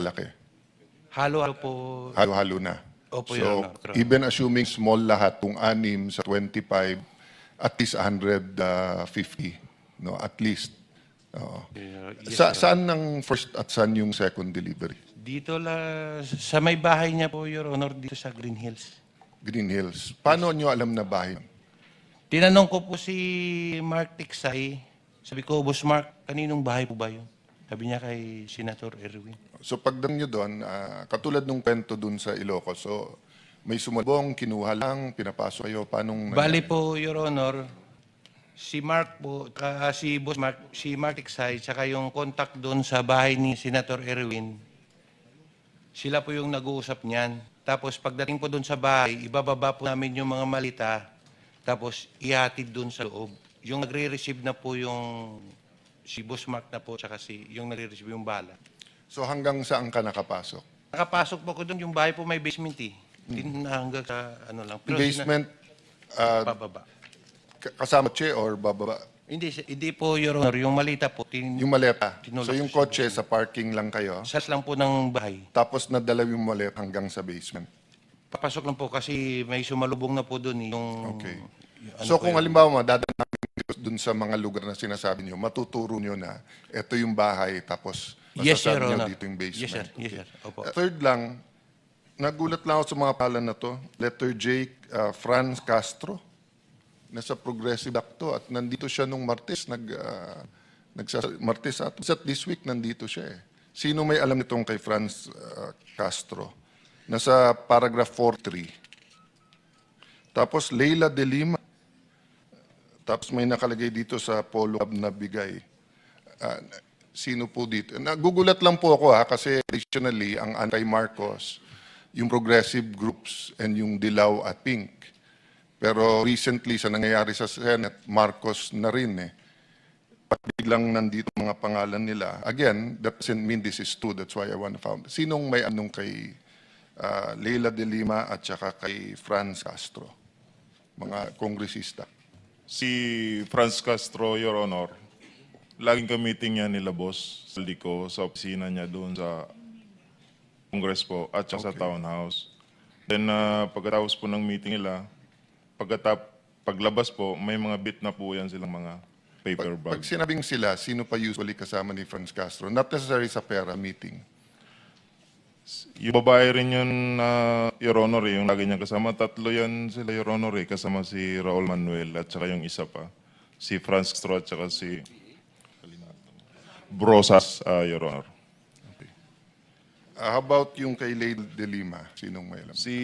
laki? Halo-halo po. Halo-halo na. Opo, Your So, Honor. even assuming small lahat, kung 6 sa 25, at least 150, no? At least. Oo. Yes, Your Honor. Saan ang first at saan yung second delivery? Dito sa may bahay niya po, Your Honor, dito sa Green Hills. Green Hills. Paano nyo alam na bahay? Tinanong ko po si Mark Tiksay. Sabi ko, Boss Mark, kaninong bahay po ba yun? Sabi niya kay Senator Erwin. So pagdating nyo doon, katulad nung kwento doon sa Ilocos, so may sumalubong, kinuha lang, pinapasok kayo, paanong... Bali po, Your Honor, si Mark po, si Boss Mark, si Mark Tiksay, tsaka yung contact doon sa bahay ni Senator Erwin, sila po yung nag-uusap niyan. Tapos pagdating po doon sa bahay, ibababa po namin yung mga malita, tapos ihatid doon sa loob. Yung nagre-receive na po yung si Boss Mark na po, tsaka yung nagre-receive yung bala. So hanggang saan ka nakapasok? Nakapasok po ko doon, yung bahay po may basement eh. Hindi na hanggang sa ano lang. Pero Basement, pababa. kasama kotse or bababa? Hindi po, Your Honor, yung malita po. Yung maleta. Tinulak So yung ko kotse sa parking lang kayo, Sas lang po ng bahay. tapos nadala yung maleta hanggang sa basement. Papasok lang po kasi may sumalubong na po doon eh. Yung, Okay. yung So po kung yun. halimbawa dadaan namin dun sa mga lugar na sinasabi nyo, matuturo nyo na ito yung bahay tapos Yes, masasabi Your nyo Honor. dito yung basement. Yes, sir. Yes, sir. Opo. Third lang, nagulat lang ako sa mga pangalan na to. Letter J, Franz Castro. Nasa Progressive Act to at nandito siya nung Martes. Martes at this week nandito siya eh. Sino may alam nitong kay Franz Castro? Nasa paragraph 43. Tapos Leila de Lima. Tapos may nakalagay dito sa Polo Club na bigay. Sino po dito? Nagugulat lang po ako kasi traditionally ang anti-Marcos, yung progressive groups and yung Dilaw at Pink. Pero recently sa nangyayari sa Senate, Marcos na rin eh. Pag biglang nandito mga pangalan nila. Again, that doesn't mean this is true. That's why I want to found. Sinong may anong kay Leila de Lima at saka kay Franz Castro? Mga kongresista. Si Franz Castro, Your Honor, laging ka-meeting niya nila boss sa Lico, sa opisina niya doon sa Congress po at saka sa townhouse. Then pagkatapos po ng meeting nila, paglabas po, may mga bit na po yan silang mga paper Pag bag. sinabing sila, sino pa usually kasama ni Franz Castro? Not necessarily sa pera meeting. Yung babae rin yun, Your Honor, yung lagi niya kasama. Tatlo yan sila, Your Honor, kasama si Raul Manuel at saka yung isa pa. Si Franz Castro at saka si Brosas, Your Honor. How about yung kay Leila de Lima? Sinong may alam? Si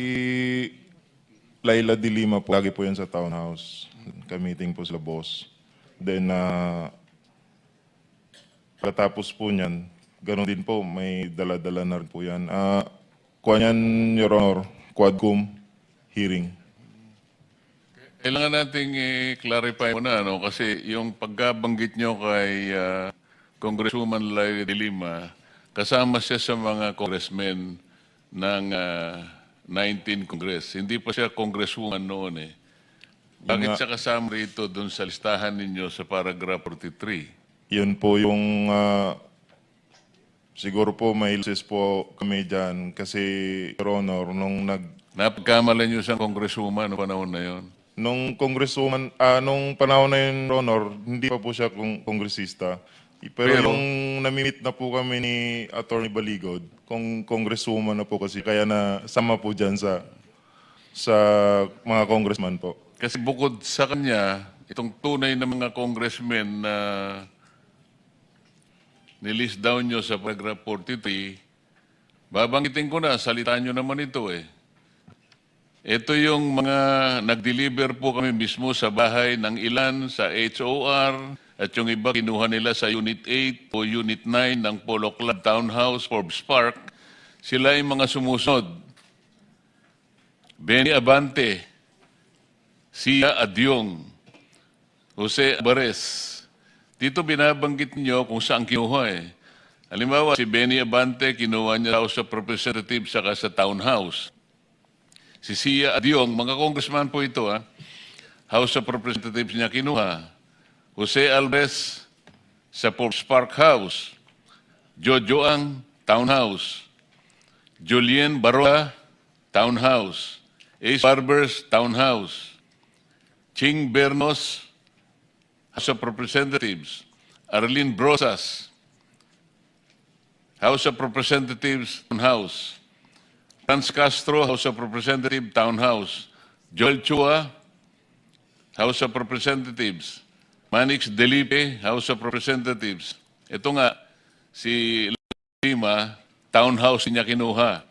Laila de Lima po, lagi po yan sa townhouse. Ka-meeting po sila boss. Then, pagkatapos po niyan, ganoon din po, may dala-dala na rin po yan. Kuha niyan, Your Honor, Quadcom hearing. Kailangan nating i-clarify muna, no? Kasi yung pagkabanggit nyo kay Congresswoman Laila de Lima, kasama siya sa mga congressmen ng 19 Congress. Hindi pa siya congresswoman noon eh. Bakit siya kasama rito dun sa listahan ninyo sa paragraph 43? Yun po yung, siguro po may ilses po kami dyan. Kasi, Your Honor, Napagkamalan nyo siyang congresswoman noong panahon na yon. nung congresswoman, nung panahon na yun, Your Honor, hindi pa po siya kongresista. Pero yung namimit na po kami ni Attorney Baligod, kung congresswoman na po kasi, kaya na sama po dyan sa mga congressman po. Kasi bukod sa kanya, itong tunay na mga congressmen na nilist down nyo sa paragraph 43, babanggitin ko na, salita nyo naman ito eh. Ito yung mga nag-deliver po kami mismo sa bahay ng ilan sa HOR at yung iba kinuha nila sa Unit 8 o Unit 9 ng Polo Club Townhouse, Forbes Park. Sila yung mga sumusunod. Benny Abante, Sia Adyong, Jose Alvarez. Dito binabanggit niyo kung saan kinuha eh. Halimbawa, si Benny Abante, kinuha niya House of Representatives saka sa Townhouse. Si Sia Adyong, mga congressman po ito House of Representatives niya kinuha. Jose Alvarez sa Forbes Park House. Jojo Ang, Townhouse. Julien Barola, Townhouse. Ace Barbers, Townhouse. Ching Bernos, House of Representatives. Arlene Brosas, House of Representatives, Townhouse. Franz Castro, House of Representatives, Townhouse. Joel Chua, House of Representatives. Manix Delipe, House of Representatives. Ito nga, si Lima, Townhouse niya kinuha.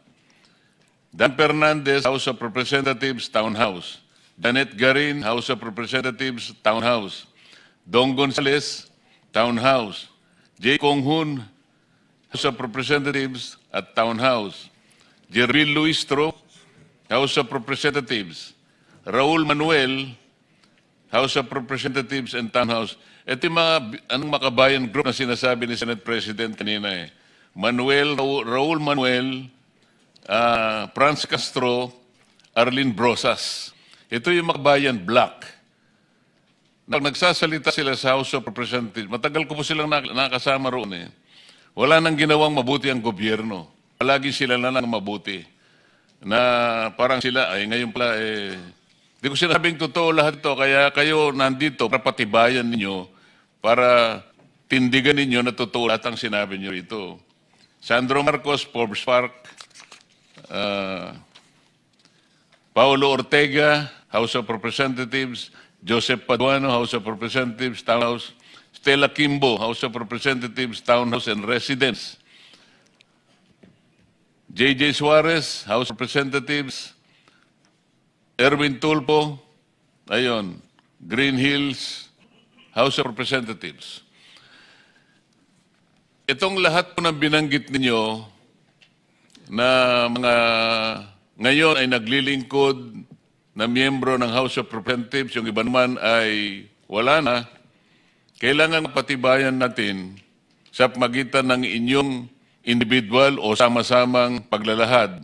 Dan Fernandez, House of Representatives, Townhouse. Janet Garin, House of Representatives, Townhouse. Dong Gonzales, Townhouse. J. Konghun, House of Representatives at Townhouse. Jervil Luistro, House of Representatives. Raul Manuel, House of Representatives and Townhouse. Ito yung mga anong makabayan group na sinasabi ni Senate President kanina eh. Raul Manuel, Franz Castro, Arlene Brosas. Ito yung makabayan black. Nagsasalita sila sa House of Representatives. Matagal ko po silang nakasama roon eh. Wala nang ginawang mabuti ang gobyerno. Palagi sila na lang mabuti. Na parang sila, ay ngayon pala eh, di ko sinabing totoo lahat ito, kaya kayo nandito para patibayan ninyo, para tindigan ninyo na totoo lahat ang sinabi nyo ito. Sandro Marcos, Forbes Park, Paulo Ortega, House of Representatives, Joseph Paduano, House of Representatives, Townhouse, Stella Kimbo, House of Representatives, Townhouse and Residence, J.J. Suarez, House of Representatives, Erwin Tulpo, ayun, Green Hills, House of Representatives. Itong lahat po ng binanggit ninyo na mga ngayon ay naglilingkod na miyembro ng House of Representatives, yung iba naman ay wala na, kailangan patibayan natin sa pagitan ng inyong individual o sama-samang paglalahad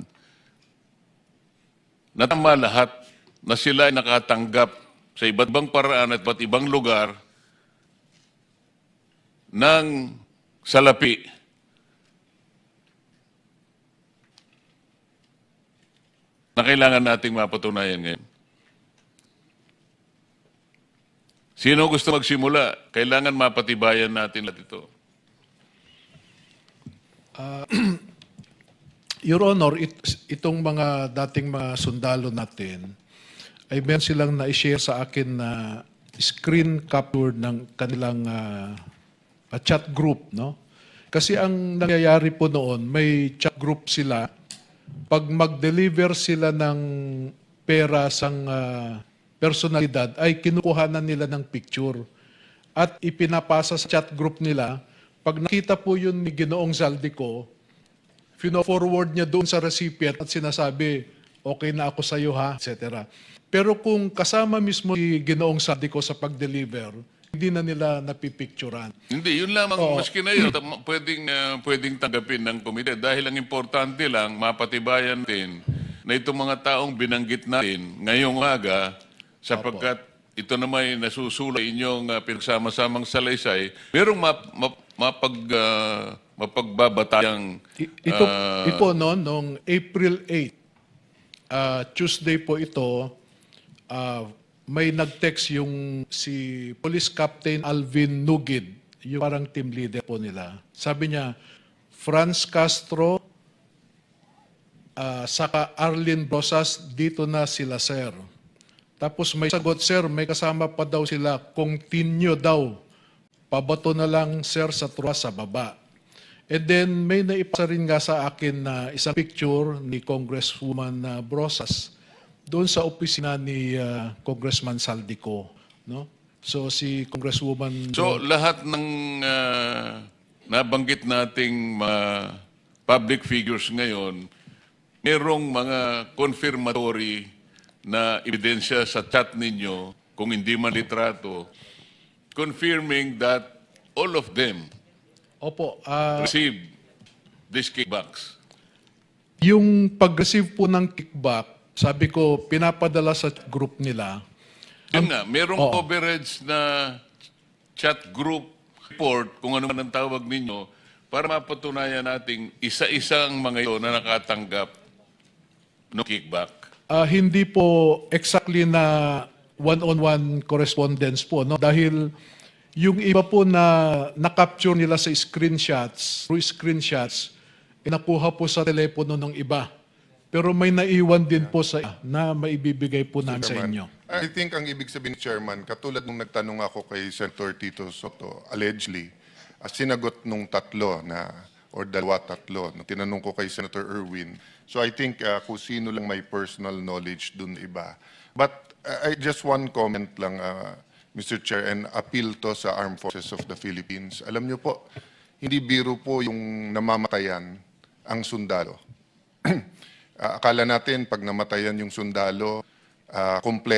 na tama lahat na sila ay nakatanggap sa iba't ibang paraan at iba't ibang lugar ng salapi. Na kailangan nating mapatunayan ngayon. Sino gusto magsimula? Kailangan mapatibayan natin lahat ito. Your Honor, itong mga dating mga sundalo natin, ay meron silang na-share sa akin na screen capture ng kanilang chat group, no? Kasi ang nangyayari po noon, may chat group sila. Pag mag-deliver sila ng pera sa personalidad, ay kinukuhanan nila ng picture. At ipinapasa sa chat group nila. Pag nakita po yun ni Ginoong Zaldico, fino-forward niya doon sa recipient at sinasabi, okay na ako sa iyo ha, etc. Pero kung kasama mismo si Ginoong Zaldico sa pag-deliver, hindi na nila napipicturan. Hindi, yun lamang, maski na yun, pwedeng tanggapin ng komite. Dahil ang importante lang, mapatibayan natin na itong mga taong binanggit natin ngayong umaga, sapagkat ito naman nasusulay inyong pinagsama-samang salaysay, merong mapagbabatayang... Ito no, noong April 8, Tuesday po ito, may nag-text yung si Police Captain Alvin Nugid, yung parang team leader po nila. Sabi niya, Franz Castro, saka Arlene Brosas, dito na sila, sir. Tapos may sagot, sir, may kasama pa daw sila, continue daw. Pabato na lang, sir, sa truwa sa baba. And then may naipasa rin nga sa akin na isang picture ni Congresswoman Brosas doon sa opisina ni Congressman Saldico, no? So si Congresswoman... So lahat ng nabanggit nating public figures ngayon, merong mga confirmatory na ebidensya sa chat ninyo, kung hindi man litrato, confirming that all of them Opo, received these kickbacks. yung pag-receive po ng kickback, sabi ko, pinapadala sa group nila. Yun nga, merong coverage na chat group report, kung ano man ang tawag ninyo, para mapatunayan nating isa-isang mga ito na nakatanggap ng kickback? Hindi po exactly na one-on-one correspondence po, no? Dahil yung iba po na na-capture nila sa screenshots, through screenshots, nakuha po sa telepono ng iba. Pero may naiwan din po sa na maibibigay po namin sa inyo. I think ang ibig sabihin, Chairman, katulad nung nagtanong ako kay Senator Tito Soto, allegedly, sinagot nung tatlo na, or tatlo, nung tinanong ko kay Senator Erwin. So I think kung sino lang may personal knowledge dun iba. But I just one comment lang, Mr. Chair, and appeal to sa Armed Forces of the Philippines. Alam niyo po, hindi biro po yung namamatayan ang sundalo. Akala natin pag namatayan yung sundalo, kompleto